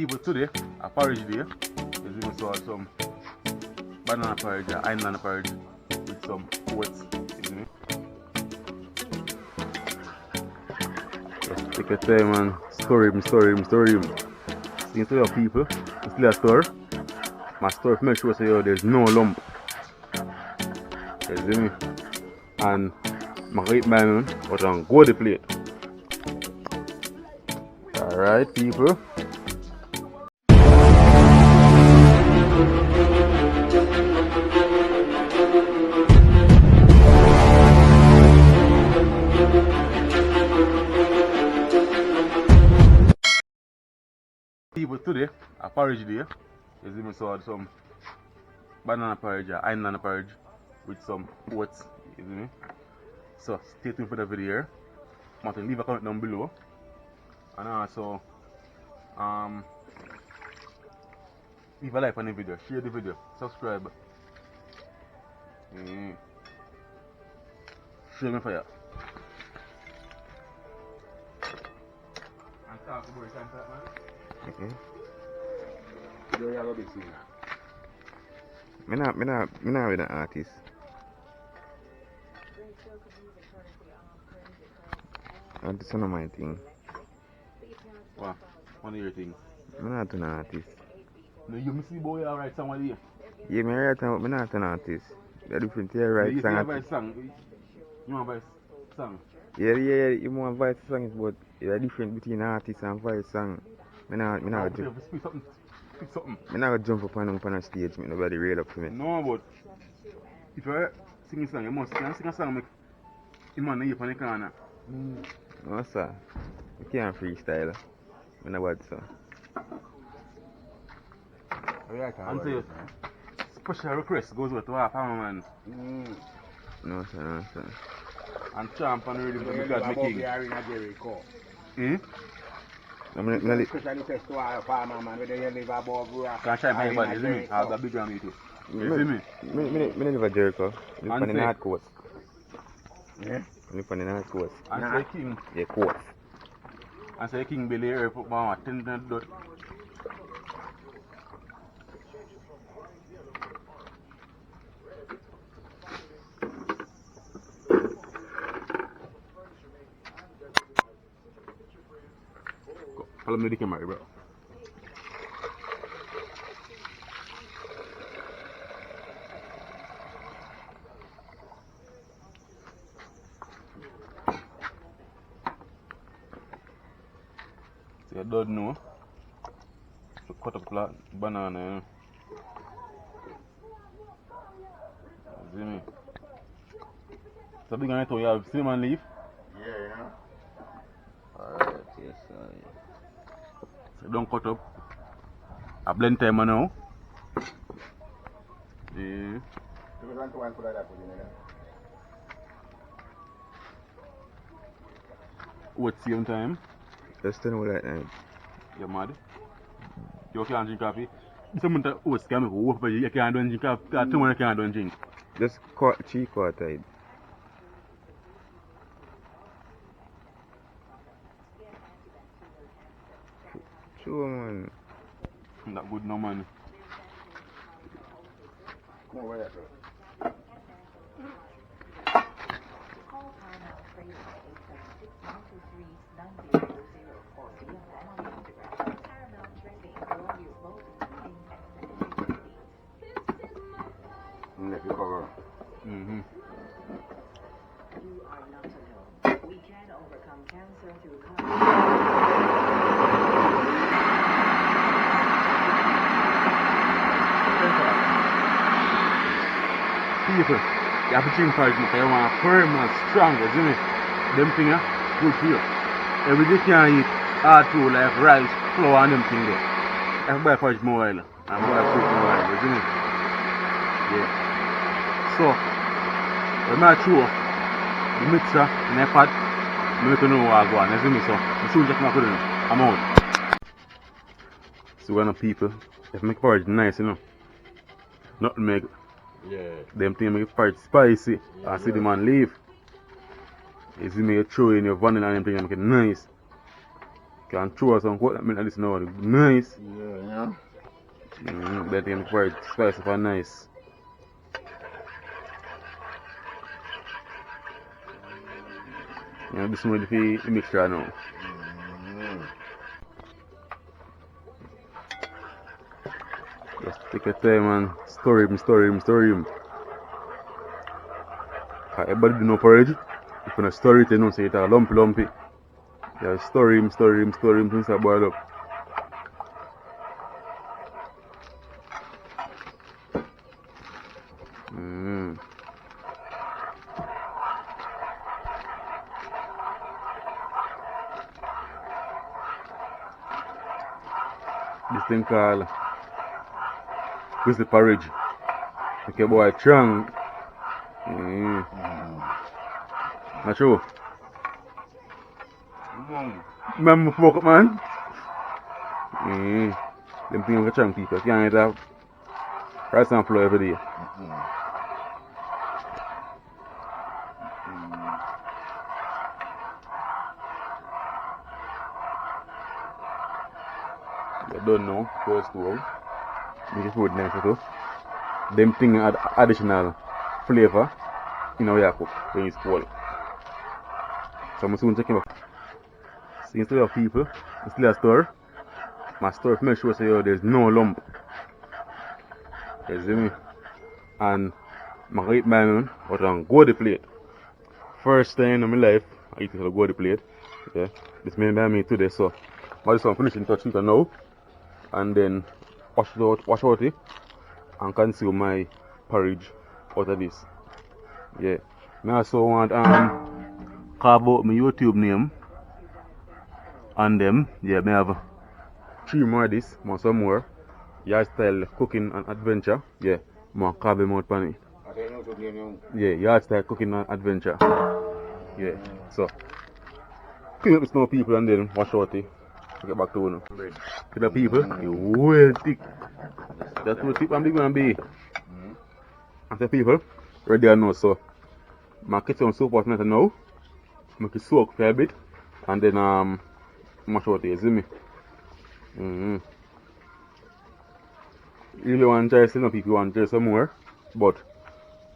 People today, a porridge day, is even saw some banana porridge, island porridge with some oats, isn't it? Just take your time and stir him. Since to your people, it's still a stir. My stir to make sure say, there's no lump. You see me? And I eat mine but on go the plate. Alright people. People today, a porridge day, is even saw some banana porridge, island porridge with some oats, isn't it? So stay tuned for the video. I'm going to leave a comment down below, and also leave a like on the video, share the video, subscribe. Share me for you. And talk about it, man. Okay. You have a big scene. Me not with an artist. That's none of my thing. What? One of your things. I'm not an artist. No, you see boy you write song with you. Yeah, me write song, but I'm not an artist. They're different here, right? You Song. write song. You want to write song? Yeah, you want voice songs, but they're different between artist and voice song. Me not Speak something. Me not jump up on a stage, me nobody read up to me. No, but if you sing a song, you must sing a song make the man hear on the corner. No sir, you can't freestyle. Me not bad sir. And so special request goes with our family man. No sir. And champ and rhythm to God the king. Especially test to our farmer man, whether you live above rock. Can I try my body, you see me? I have a big ram too. You see me? Me live at Jericho. Live on the north coast. Yeah? Live on the north coast. And say king. Yeah, coast. And say king Billy here put my 10 dot. Follow me the camera, bro. So you don't know. So cut up flat banana, you know. See me? So big on it, you have cinnamon leaf. Yeah, you know. Alright, yes sir. So don't cut up. I blend time now. Yeah. What same time? Just tell me that night. You're mad? You can't drink coffee? Someone that oats can make a work for you. You can't drink coffee. Someone can't drink. Just 3/4. Sure man. Not good no man. Come over here, bro. Let you cover. You are not alone. We can overcome cancer through People, you have to drink porridge because you want firm and strong, you see me? Them things are good for you. Every day you can eat hard food like rice, flour and them things there. You have to buy porridge more oil and buy fruit more oil, you see me? Yeah. So, when I throw the mixer in the pot, I make you know what I go on, you see me? So, you soon just put it in. I'm out. So, when the people, if you make porridge nice, you know, nothing make. Yeah. Them things make it part spicy. Yeah, I see the man leave. You see me throw in your vanilla and them things and make it nice. You can throw some coconut milk and this now, nice. Yeah. That can quite spicy and nice. This one the mixture now. Just take your time and stir him. Everybody do no porridge. If you don't stir it, you know, say it's a lumpy. Yeah, stir him since I boil up. This thing called grizzly porridge. Make your boy strong. Not true. Remember fuck up, man. Them things are strong people. Can't eat that rice and flour every day. You don't know, first stove. Make the food nice too. Them things add additional flavor in how you cook when it's cold. So I'm soon checking up. So instead of people, instead of stir, my stir to make sure so there's no lump. You see me? And I eat my own, but on go the plate. First time in my life, I eat it on go the plate. Yeah. This may be me today, so I just want to finish in touch with it now. And then wash out it and consume my porridge out of this. Yeah. I also want carve out my YouTube name and them. Yeah, I have 3 more of this, some more. Yard style cooking and adventure. Yeah, more carve them out on it. Yeah, yard style cooking and adventure. Yeah. So clean up the snow people and then wash out it. Get back to one. To the people, you well thick. That's what thick and big man be. And the people, ready or no, so I get some soap water now. Make it soak for a bit and then mash out it, see me? Really want to try some people want to try some more, but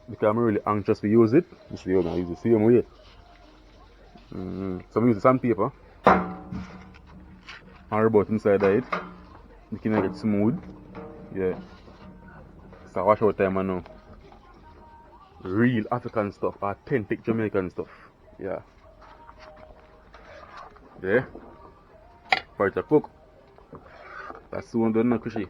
because I'm really anxious to use it, you see how I use the same way. So I use the sandpaper. And rub inside of it, you can get smooth. Yeah. So wash out time now. Real African stuff, authentic Jamaican stuff. Yeah. Yeah. For it to cook. That's soon done now, Cushy.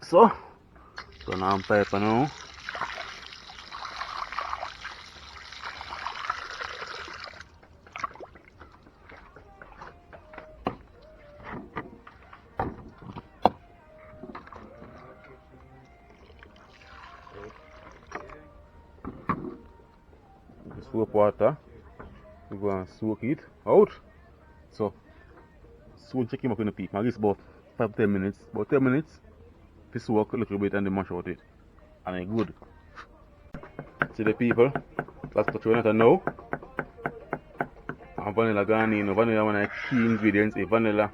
So now I'm pepper now. The soap water, we go and soak it out. So soon check him up in the peak. I guess about 5-10 minutes. About 10 minutes. This soak a little bit and then mash out it. And it's good. See the people, let's put it now. And vanilla gone in. Vanilla one of the key ingredients is vanilla.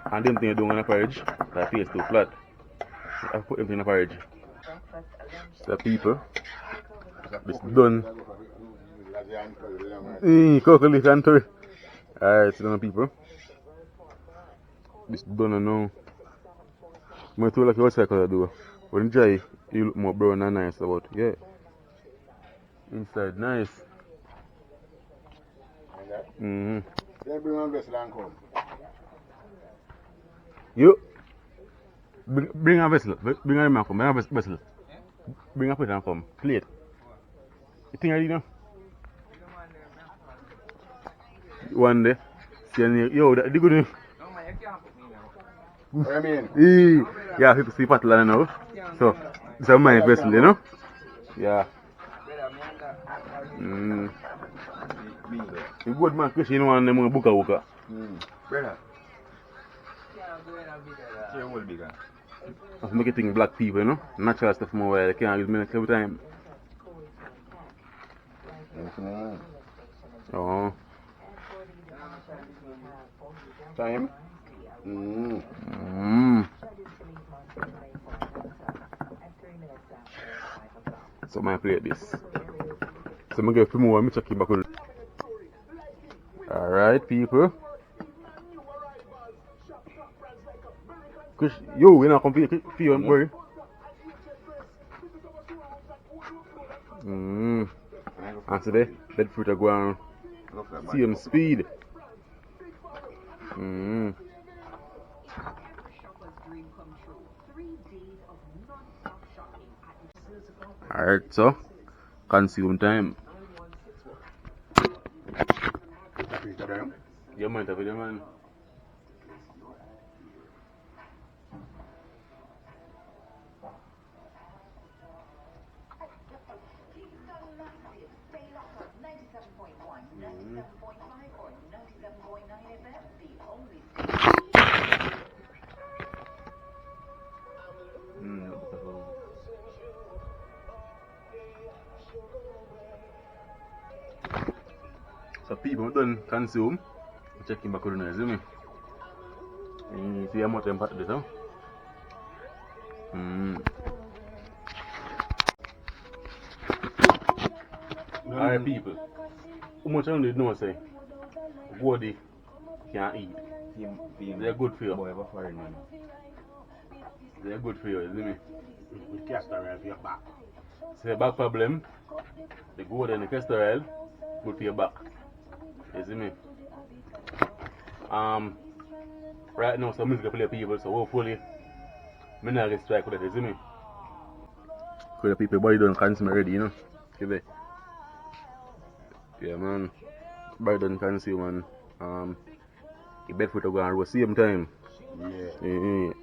And them things you do in a porridge, that tastes too flat. I put them in a porridge. The people, it's done. Cocoa leaf and curry. Alright, so done people. It's done now. I feel like you outside color do. When you dry, you look more brown and nice about yeah. Inside nice. Then bring one vessel and come. You bring a vessel. Bring a man come. Bring a vessel. Bring a plate and come. Plate. You think I did now? One day. See yo, that the good. What I mean? Yeah, people see Patla now. So, it's my vessel, you know? Yeah. You good man, because you know one of them buka. Brother. Yeah, will be of marketing black people, you know? Natural stuff from where they can't use milk every time. Oh. Time? So I play this. So I'm going to get a few more, I'm check it back on. Alright, people. Chris, yo, you're not coming for you, boy. And today, that fruit are going same speed. Alright, so consume time. Yeah, man, the video, man. So people don't consume. Checking back on the see me. See how much impact this, huh? Alright, people. How much you know say? Body can't eat. They're good for you. They're good for you, see me? With castor oil for your back. So your back problem, the gold and the castor oil, good for your back. You see me? Right now some music play people, so hopefully me not get strike with it, you see me? Because the people body don't consume already, you know? See me? Yeah, man. Body don't consume and the bed foot are going to the same time. Yeah.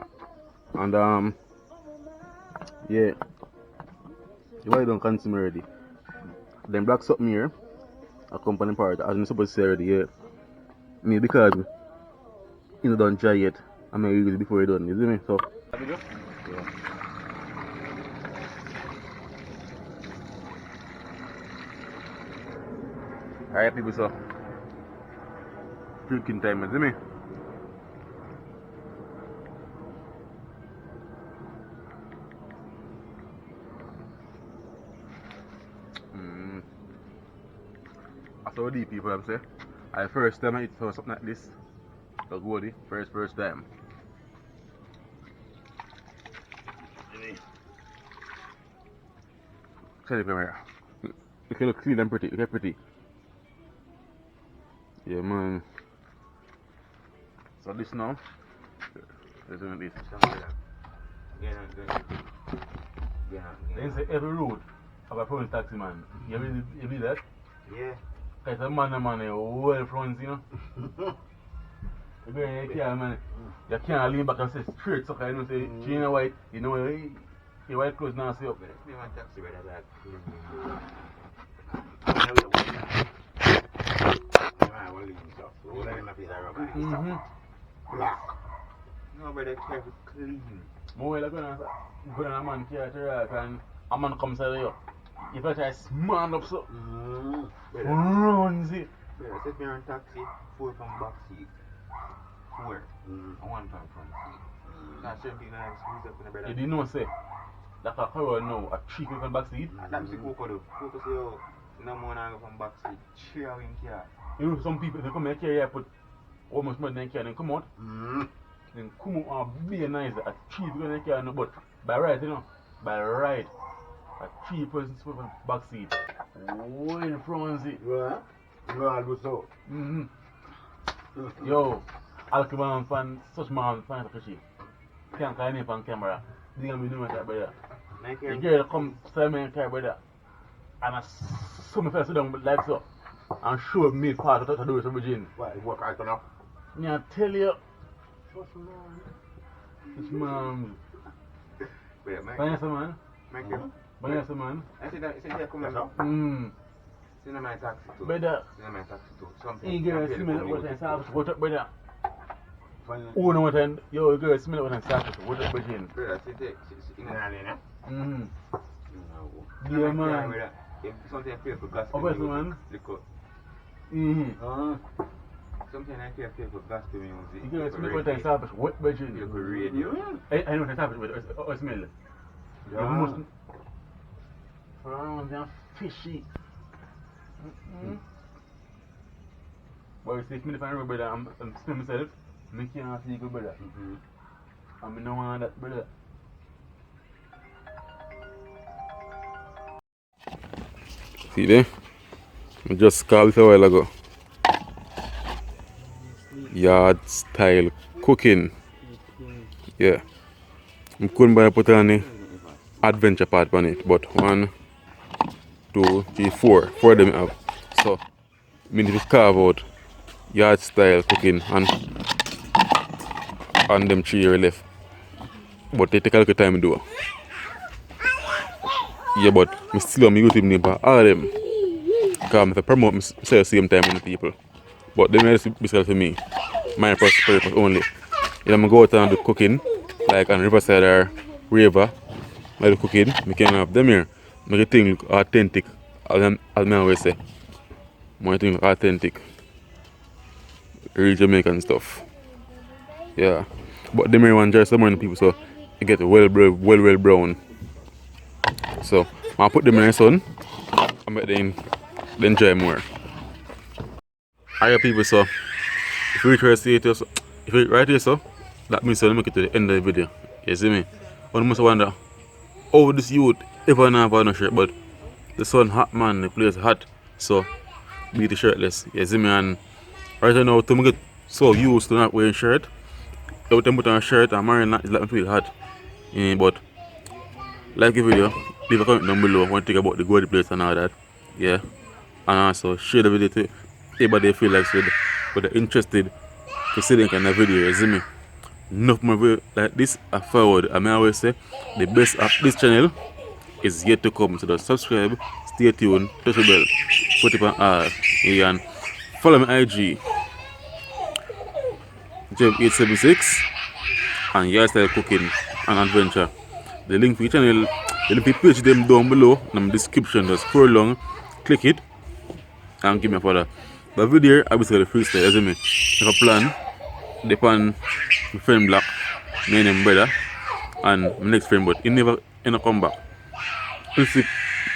And yeah. The body don't consume already. Then black something here, a company part, as I'm supposed to say already, yeah. Me because you know don't try yet. I'm gonna use it before you done, you see me? So yeah. Alright people, so drinking time, you see me? That's how deep people I'm saying. I first time I eat something like this. So good, first time. Tell you from here. You can look clean and pretty, look pretty. Yeah man. So this now. Let's do this. They say every road have a front taxi man. You read that? Yeah. Because a man well front, you know. You go in your car, man. You can't lean back and say straight, so you know, say, Gina White, you know, your white clothes now say up. Me want taxi brother black. Black. No, brother, careful clean. More like when a man carry to rock and a man comes out of you. If I try smart up so, runs it. Brother, take me on taxi, 4 from back seat. 4. And 1 from front seat. Now, same thing I squeeze up in the brother. You didn't know, say, that a car now, a 3 people from back seat. That's the Coco though. Coco say, oh, no more than go from back seat. 3 are in car. You know, some people, they come in here, put almost more than they can, then come out. Then come out and be nice. A 3 people in the car, no, but by right, you know, by right, a 3 persons from back seat. Oh, in front seat. Yeah? You all go so. Yo, Alkaman fan, such man fan of fishy. Can't carry him on camera. They gonna be doing that, brother. The girl come tell me car, brother. And I saw me first sit down like so. And show me part of what to do with the Virgin. What, you work hard enough? Yeah, tell you. Such man. Wait, Mike. Vanessa man. Mike, you. Vanessa man. I said that, come now. See my taxi too. Brother. See my taxi too. Something. Hey girl, see me, what I say, go up, brother. Oh, no, what and yo, girl, smell it when I start it. What up, begin? Brother, see, you Yeah, man. If something I pay for gas, Obviously, man. Liquor. Mm-hmm. Something I pay for gospel music. You girl, smell it when I start it. What, begin? Look at radio. I know what I start it with. Or smell it. You must. Around that fishy. But if me if I remember brother, I'm still myself, I can't see good brother. I mean, no one that brother. See there? I just called it a while ago. Yard style cooking. Yeah. I couldn't buy put on the adventure part on it, but 1, 2, 3, 4. 4 of them I have. So, I mean, if you carve out yard style cooking and them 3 left. But they take a little time to do. Yeah, but I still on my YouTube name for all of them. Because I promote myself same time with the people. But they may be for me. My purpose only. If I go out and do cooking, like on Riverside or River, I do cooking, I can have them here. Make the thing look authentic, as I always say. My thing look authentic. Real Jamaican stuff. Yeah. But them here want to some more people, so you get well brown. So I put them in the sun and make them enjoy more. Alright people, so if you reach right here, so if you right here, so that means I'll make it to the end of the video. You see me? One must wonder how this youth ever have no shirt, but the sun hot, man, the place hot, so be the shirtless. You see me? And right now to get so used to not wearing shirt, every time I put on a shirt and marrying that is like me feel hot. But like the video, leave a comment down below what you think about the go to place and all that. Yeah. And also share the video to everybody feel like so but they're interested to see the kind of video, you see me? Enough more video like this are forward. I always say the best of this channel is yet to come. So just subscribe, stay tuned, touch the bell, put it on all. And follow my IG Jeff876 and Yard Style Cooking and Adventure. The link for each channel, the link for page them down below in the description. Just scroll along, click it, and give me a follow. The video I will say the freestyle, you see me? If I plan, depend my friend Black, me and him brother, and my next friend, but he never come back. You see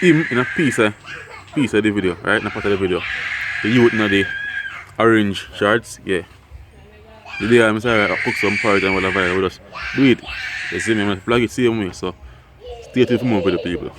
him in a piece of the video, right? In a part of the video. The youth in the orange shorts, yeah. The day I'm sorry, I cook some porridge and whatever, I will just do it. You see me, I'm going to flag it same way, so stay tuned for more video people.